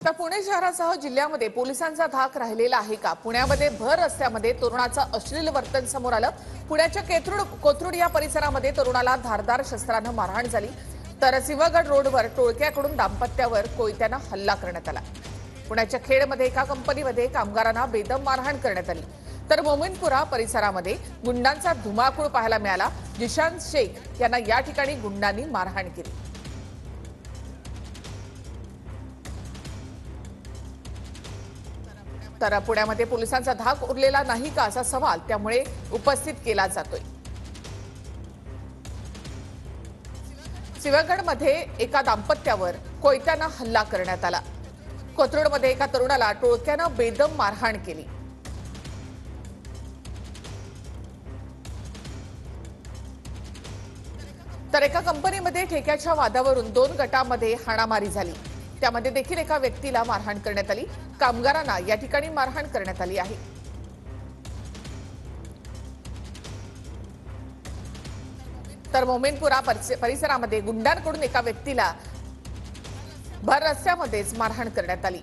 आता पुणे शहरासह जिल्ह्यामध्ये पोलिसांचा धाक राहिलेला आहे का? पुण्यामध्ये भर रस्त्यामध्ये तरुणाचं अश्लील वर्तन समोर आलं। पुण्याच्या कोथरूड या परिसरामध्ये तरुणाला धारदार शस्त्रानं मारहाण झाली, तर सिंहगड रोडवर टोळक्याकडून दाम्पत्यावर कोयत्यानं हल्ला करण्यात आला। पुण्याच्या खेडमध्ये एका कंपनीमध्ये कामगारांना बेदम मारहाण करण्यात आली, तर मोमिनपुरा परिसरामध्ये गुंडांचा धुमाकूळ पाहायला मिळाला। जिशान शेख यांना या ठिकाणी गुंडांनी मारहाण केली। तर पुण्यामध्ये पोलिसांचा धाक उरलेला नाही का असा सवाल त्यामुळे उपस्थित केला जातोय। सिंहगडमध्ये एका दाम्पत्यावर कोयत्यानं हल्ला करण्यात आला। कोथरूडमध्ये एका तरुणाला टोळक्यानं बेदम मारहाण केली। तर एका कंपनीमध्ये ठेक्याच्या वादावरून 2 गटांमध्ये हाणामारी झाली, त्यामध्ये देखील एका व्यक्तीला मारहाण करण्यात आली। कामगारांना या ठिकाणी मारहाण करण्यात आली आहे। तर मोमिनपुरा परिसरामध्ये गुंडांकडून एका व्यक्तीला भर रस्त्यामध्येच मारहाण करण्यात आली।